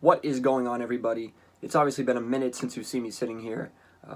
What is going on, everybody? It's obviously been a minute since you've seen me sitting here.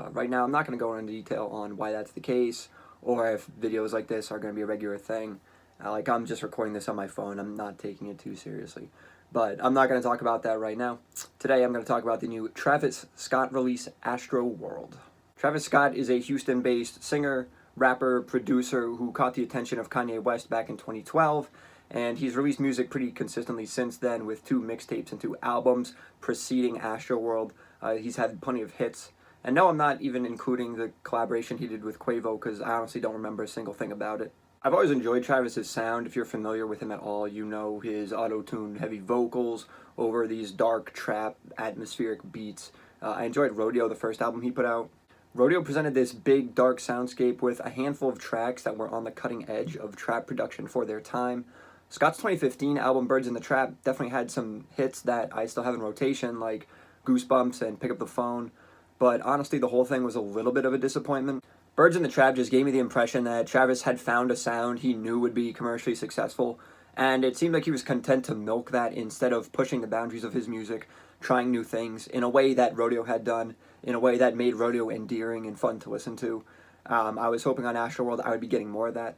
Right now, I'm not going to go into detail on why that's the case, or if videos like this are going to be a regular thing. I'm just recording this on my phone. I'm not taking it too seriously. But I'm not going to talk about that right now. Today, I'm going to talk about the new Travis Scott release, ASTROWORLD. Travis Scott is a Houston-based singer, rapper, producer who caught the attention of Kanye West back in 2012. And he's released music pretty consistently since then, with 2 mixtapes and 2 albums preceding ASTROWORLD. He's had plenty of hits. And no, I'm not even including the collaboration he did with Quavo, because I honestly don't remember a single thing about it. I've always enjoyed Travis's sound. If you're familiar with him at all, you know his auto-tuned heavy vocals over these dark, trap, atmospheric beats. I enjoyed Rodeo, the first album he put out. Rodeo presented this big, dark soundscape with a handful of tracks that were on the cutting edge of trap production for their time. Scott's 2015 album, Birds in the Trap, definitely had some hits that I still have in rotation, like Goosebumps and Pick Up the Phone, but honestly, the whole thing was a little bit of a disappointment. Birds in the Trap just gave me the impression that Travis had found a sound he knew would be commercially successful, and it seemed like he was content to milk that instead of pushing the boundaries of his music, trying new things, in a way that Rodeo had done, in a way that made Rodeo endearing and fun to listen to. I was hoping on ASTROWORLD I would be getting more of that.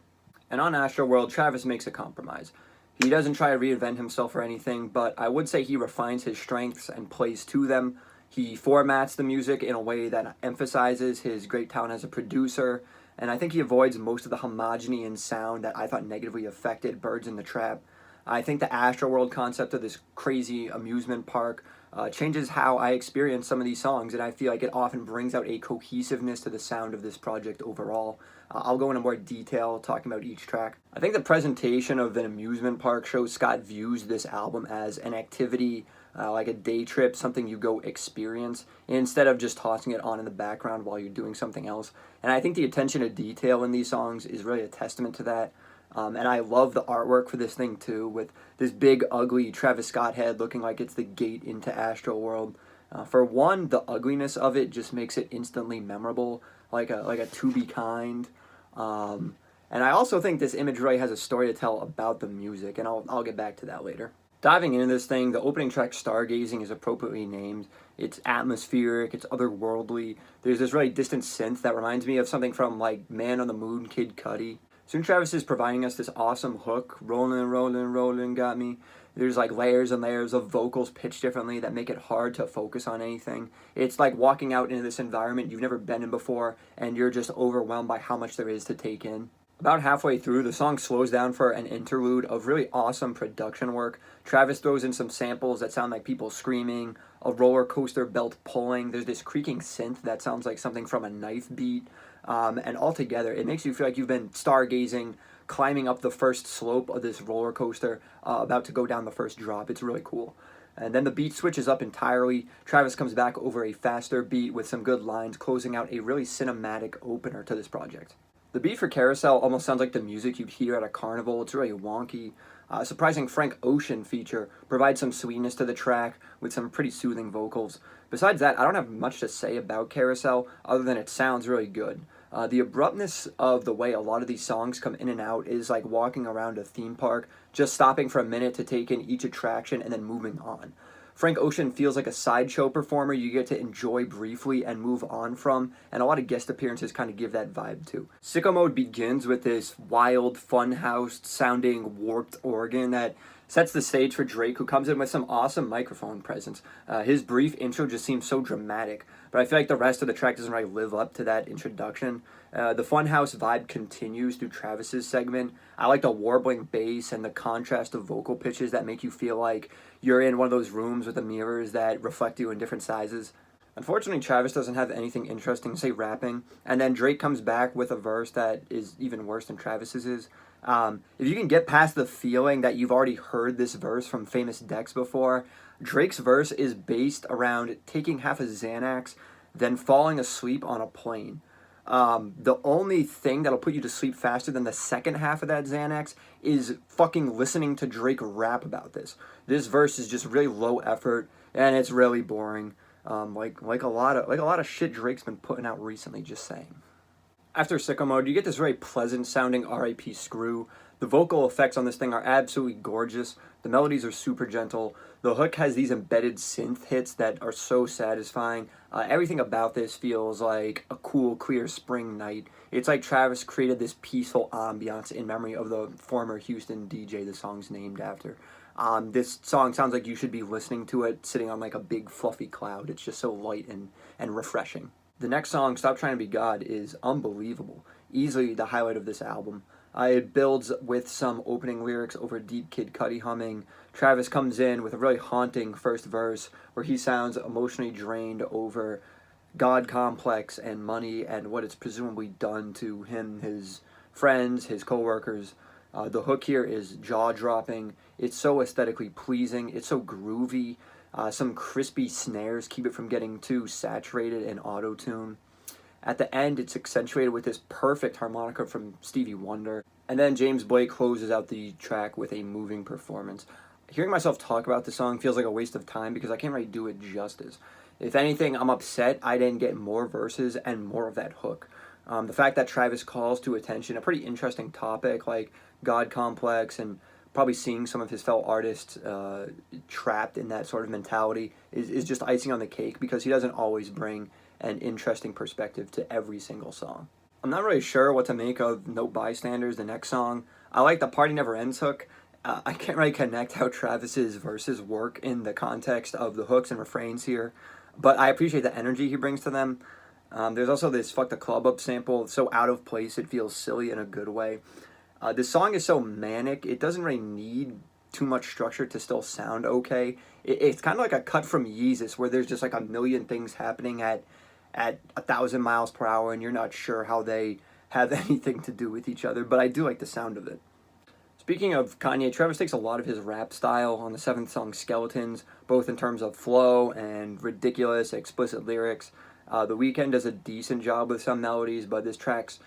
And on ASTROWORLD, Travis makes a compromise. He doesn't try to reinvent himself or anything, but I would say he refines his strengths and plays to them. He formats the music in a way that emphasizes his great talent as a producer, and I think he avoids most of the homogeny in sound that I thought negatively affected Birds in the Trap. I think the ASTROWORLD concept of this crazy amusement park changes how I experience some of these songs, and I feel like it often brings out a cohesiveness to the sound of this project overall. I'll go into more detail talking about each track. I think the presentation of an amusement park shows Scott views this album as an activity, like a day trip, something you go experience, instead of just tossing it on in the background while you're doing something else. And I think the attention to detail in these songs is really a testament to that. And I love the artwork for this thing too, with this big, ugly Travis Scott head looking like it's the gate into ASTROWORLD. For one, the ugliness of it just makes it instantly memorable, like a To Be Kind. And I also think this image really has a story to tell about the music, and I'll get back to that later. Diving into this thing, the opening track, Stargazing, is appropriately named. It's atmospheric, it's otherworldly. There's this really distant synth that reminds me of something from, like, Man on the Moon, Kid Cudi. Soon Travis is providing us this awesome hook, rollin', rollin', rollin', got me. There's like layers and layers of vocals pitched differently that make it hard to focus on anything. It's like walking out into this environment you've never been in before, and you're just overwhelmed by how much there is to take in. About halfway through, the song slows down for an interlude of really awesome production work. Travis throws in some samples that sound like people screaming, a roller coaster belt pulling. There's this creaking synth that sounds like something from a knife beat. And altogether, it makes you feel like you've been stargazing, climbing up the first slope of this roller coaster, about to go down the first drop. It's really cool. And then the beat switches up entirely. Travis comes back over a faster beat with some good lines, closing out a really cinematic opener to this project. The beat for Carousel almost sounds like the music you'd hear at a carnival. It's really wonky. A surprising Frank Ocean feature provides some sweetness to the track with some pretty soothing vocals. Besides that, I don't have much to say about Carousel other than it sounds really good. The abruptness of the way a lot of these songs come in and out is like walking around a theme park, just stopping for a minute to take in each attraction and then moving on. Frank Ocean feels like a sideshow performer you get to enjoy briefly and move on from, and a lot of guest appearances kind of give that vibe too. Sicko Mode begins with this wild, funhouse sounding warped organ that sets the stage for Drake, who comes in with some awesome microphone presence. His brief intro just seems so dramatic, but I feel like the rest of the track doesn't really live up to that introduction. The funhouse vibe continues through Travis's segment. I like the warbling bass and the contrast of vocal pitches that make you feel like you're in one of those rooms with the mirrors that reflect you in different sizes. Unfortunately, Travis doesn't have anything interesting to say rapping, and then Drake comes back with a verse that is even worse than Travis's is. If you can get past the feeling that you've already heard this verse from famous decks before, Drake's verse is based around taking half a Xanax, then falling asleep on a plane. The only thing that'll put you to sleep faster than the second half of that Xanax is fucking listening to Drake rap about this. This verse is just really low effort, and it's really boring. Like a lot of shit Drake's been putting out recently, just saying. After Sicko Mode, you get this very pleasant sounding R.I.P. screw. The vocal effects on this thing are absolutely gorgeous. The melodies are super gentle. The hook has these embedded synth hits that are so satisfying. Everything about this feels like a cool, clear spring night. It's like Travis created this peaceful ambiance in memory of the former Houston DJ the song's named after. This song sounds like you should be listening to it sitting on like a big fluffy cloud. It's just so light and refreshing. The next song, Stop Trying to Be God, is unbelievable. Easily the highlight of this album. It builds with some opening lyrics over deep Kid Cudi humming. Travis comes in with a really haunting first verse where he sounds emotionally drained over God complex and money and what it's presumably done to him, his friends, his co-workers. The hook here is jaw-dropping. It's so aesthetically pleasing. It's so groovy. Some crispy snares keep it from getting too saturated in auto-tune. At the end, it's accentuated with this perfect harmonica from Stevie Wonder. And then James Blake closes out the track with a moving performance. Hearing myself talk about the song feels like a waste of time because I can't really do it justice. If anything, I'm upset I didn't get more verses and more of that hook. The fact that Travis calls to attention a pretty interesting topic like God complex and probably seeing some of his fellow artists trapped in that sort of mentality is just icing on the cake because he doesn't always bring an interesting perspective to every single song. I'm not really sure what to make of No Bystanders, the next song. I like the Party Never Ends hook. I can't really connect how Travis's verses work in the context of the hooks and refrains here, but I appreciate the energy he brings to them. There's also this Fuck the Club Up sample, so out of place it feels silly in a good way. This song is so manic, it doesn't really need too much structure to still sound okay. It's kind of like a cut from Yeezus where there's just like a million things happening at 1,000 miles per hour and you're not sure how they have anything to do with each other, but I do like the sound of it. Speaking of Kanye, Travis takes a lot of his rap style on the 7th song Skeletons, both in terms of flow and ridiculous, explicit lyrics. The Weeknd does a decent job with some melodies, but this track's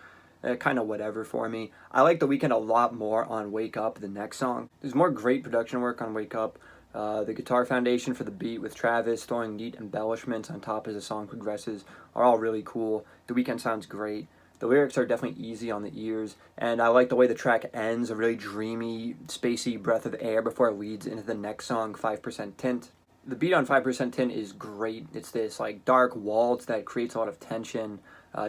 kind of whatever for me. I like The Weeknd a lot more on Wake Up, the next song. There's more great production work on Wake Up. The guitar foundation for the beat with Travis throwing neat embellishments on top as the song progresses are all really cool. The Weeknd sounds great. The lyrics are definitely easy on the ears, and I like the way the track ends, a really dreamy, spacey breath of air before it leads into the next song, 5% Tint. The beat on 5% Tint is great. It's this like dark waltz that creates a lot of tension.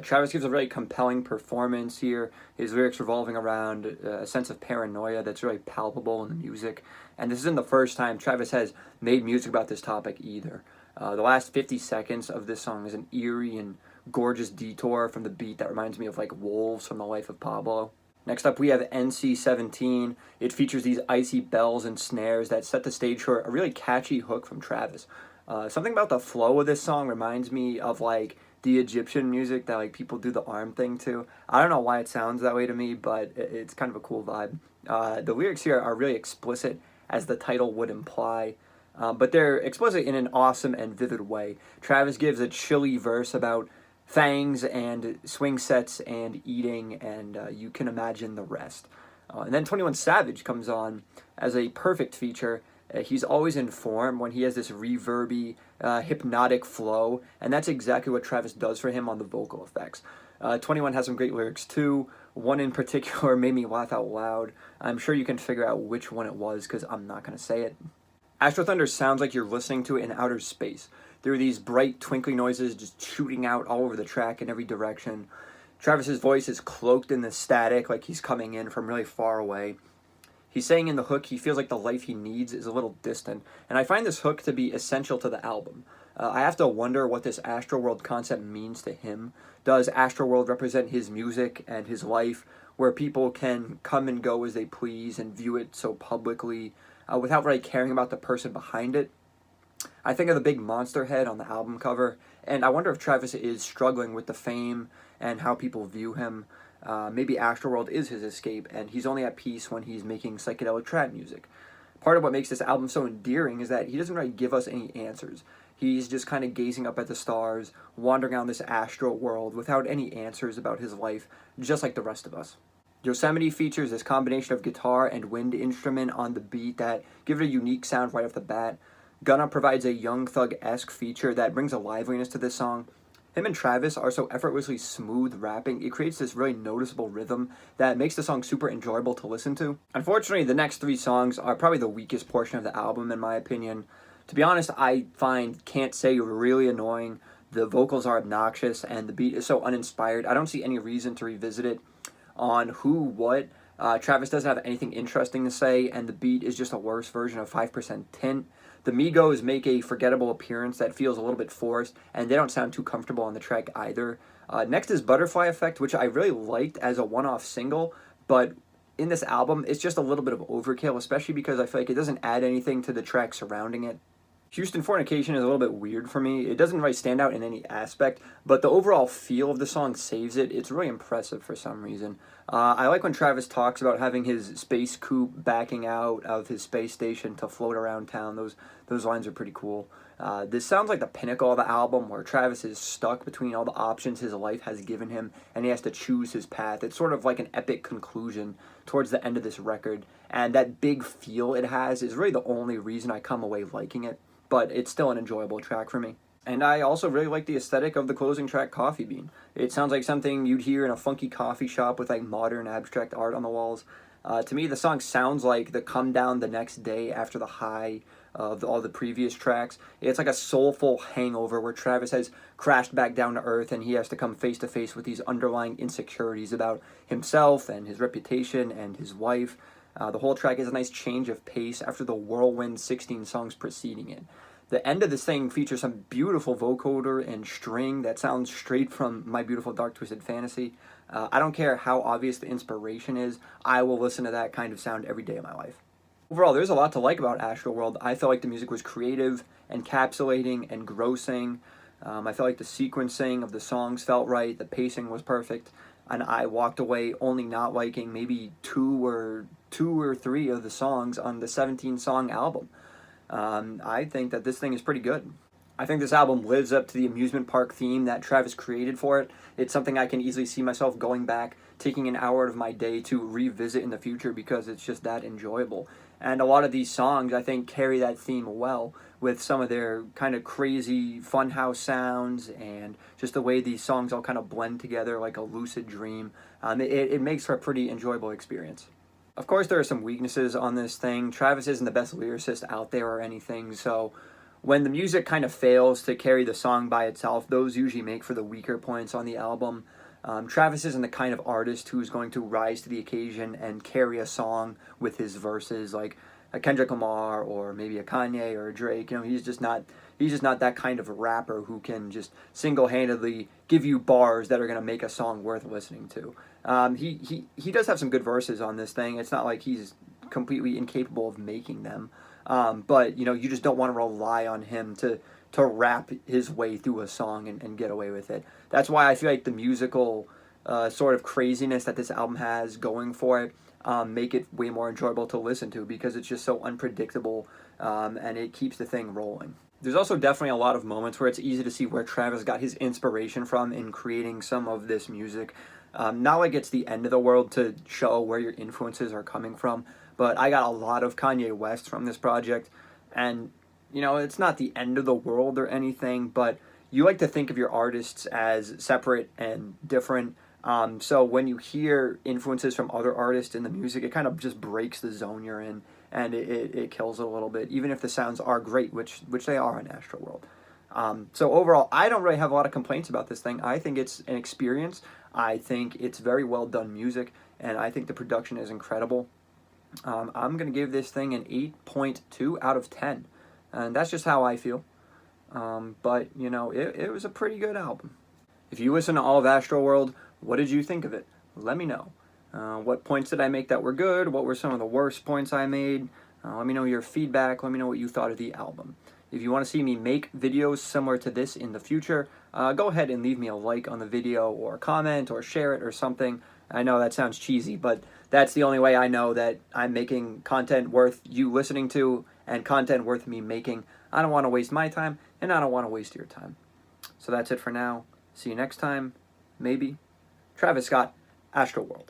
Travis gives a really compelling performance here, his lyrics revolving around a sense of paranoia that's really palpable in the music. And this isn't the first time Travis has made music about this topic either. The last 50 seconds of this song is an eerie and gorgeous detour from the beat that reminds me of like Wolves from the Life of Pablo. Next up we have NC-17. It features these icy bells and snares that set the stage for a really catchy hook from Travis. Something about the flow of this song reminds me of like the Egyptian music that like people do the arm thing to. I don't know why it sounds that way to me, but it's kind of a cool vibe. The lyrics here are really explicit, as the title would imply, but they're explicit in an awesome and vivid way. Travis gives a chilly verse about fangs and swing sets and eating, and you can imagine the rest. And then 21 Savage comes on as a perfect feature. He's always in form when he has this reverby, hypnotic flow, and that's exactly what Travis does for him on the vocal effects. 21 has some great lyrics too. One in particular made me laugh out loud. I'm sure you can figure out which one it was because I'm not going to say it. Astro Thunder sounds like you're listening to it in outer space. There are these bright twinkling noises just shooting out all over the track in every direction. Travis's voice is cloaked in the static like he's coming in from really far away. He's saying in the hook he feels like the life he needs is a little distant, and I find this hook to be essential to the album. I have to wonder what this Astroworld concept means to him. Does Astroworld represent his music and his life, where people can come and go as they please and view it so publicly without really caring about the person behind it? I think of the big monster head on the album cover, and I wonder if Travis is struggling with the fame and how people view him. Maybe Astroworld is his escape, and he's only at peace when he's making psychedelic trap music. Part of what makes this album so endearing is that he doesn't really give us any answers. He's just kind of gazing up at the stars, wandering around this astro world without any answers about his life, just like the rest of us. Yosemite features this combination of guitar and wind instrument on the beat that give it a unique sound right off the bat. Gunna provides a Young Thug-esque feature that brings a liveliness to this song. Him and Travis are so effortlessly smooth rapping, it creates this really noticeable rhythm that makes the song super enjoyable to listen to. Unfortunately, the next 3 songs are probably the weakest portion of the album in my opinion. To be honest, I find Can't Say really annoying. The vocals are obnoxious and the beat is so uninspired. I don't see any reason to revisit it on who, what. Travis doesn't have anything interesting to say, and the beat is just a worse version of 5% Tint. The Migos make a forgettable appearance that feels a little bit forced, and they don't sound too comfortable on the track either. Next is Butterfly Effect, which I really liked as a one-off single, but in this album, it's just a little bit of overkill, especially because I feel like it doesn't add anything to the track surrounding it. Houston Fornication is a little bit weird for me. It doesn't really stand out in any aspect, but the overall feel of the song saves it. It's really impressive for some reason. I like when Travis talks about having his space coupe backing out of his space station to float around town. Those lines are pretty cool. This sounds like the pinnacle of the album, where Travis is stuck between all the options his life has given him, and he has to choose his path. It's sort of like an epic conclusion towards the end of this record, and that big feel it has is really the only reason I come away liking it. But it's still an enjoyable track for me. And I also really like the aesthetic of the closing track, Coffee Bean. It sounds like something you'd hear in a funky coffee shop with like modern abstract art on the walls. To me, the song sounds like the come down the next day after the high of all the previous tracks. It's like a soulful hangover where Travis has crashed back down to earth and he has to come face to face with these underlying insecurities about himself and his reputation and his wife. The whole track is a nice change of pace after the whirlwind 16 songs preceding it. The end of this thing features some beautiful vocoder and string that sounds straight from My Beautiful Dark Twisted Fantasy. I don't care how obvious the inspiration is, I will listen to that kind of sound every day of my life. Overall, there's a lot to like about Astroworld. I felt like the music was creative, encapsulating, engrossing. I felt like the sequencing of the songs felt right, the pacing was perfect, and I walked away only not liking maybe two or three of the songs on the 17-song album. I think that this thing is pretty good. I think this album lives up to the amusement park theme that Travis created for it. It's something I can easily see myself going back, taking an hour out of my day to revisit in the future because it's just that enjoyable. And a lot of these songs, I think, carry that theme well with some of their kind of crazy funhouse sounds and just the way these songs all kind of blend together like a lucid dream. It makes for a pretty enjoyable experience. Of course, there are some weaknesses on this thing. Travis isn't the best lyricist out there or anything, so when the music kind of fails to carry the song by itself, those usually make for the weaker points on the album. Travis isn't the kind of artist who's going to rise to the occasion and carry a song with his verses like a Kendrick Lamar or maybe a Kanye or a Drake. You know, he's just not that kind of rapper who can just single-handedly give you bars that are going to make a song worth listening to. He does have some good verses on this thing. It's not like he's completely incapable of making them. But, you know, you just don't want to rely on him to rap his way through a song and get away with it. That's why I feel like the musical sort of craziness that this album has going for it make it way more enjoyable to listen to because it's just so unpredictable and it keeps the thing rolling. There's also definitely a lot of moments where it's easy to see where Travis got his inspiration from in creating some of this music. Not like it's the end of the world to show where your influences are coming from, but I got a lot of Kanye West from this project, and you know, it's not the end of the world or anything, but you like to think of your artists as separate and different. So when you hear influences from other artists in the music, it kind of just breaks the zone you're in, and it kills it a little bit, even if the sounds are great, which they are on Astroworld. So overall, I don't really have a lot of complaints about this thing. I think it's an experience. I think it's very well done music, and I think the production is incredible. I'm going to give this thing an 8.2 out of 10, and that's just how I feel. But, you know, it was a pretty good album. If you listen to all of Astroworld, what did you think of it? Let me know. What points did I make that were good? What were some of the worst points I made? Let me know your feedback. Let me know what you thought of the album. If you want to see me make videos similar to this in the future, go ahead and leave me a like on the video or comment or share it or something. I know that sounds cheesy, but that's the only way I know that I'm making content worth you listening to and content worth me making. I don't want to waste my time, and I don't want to waste your time. So that's it for now. See you next time. Maybe. Travis Scott, Astroworld.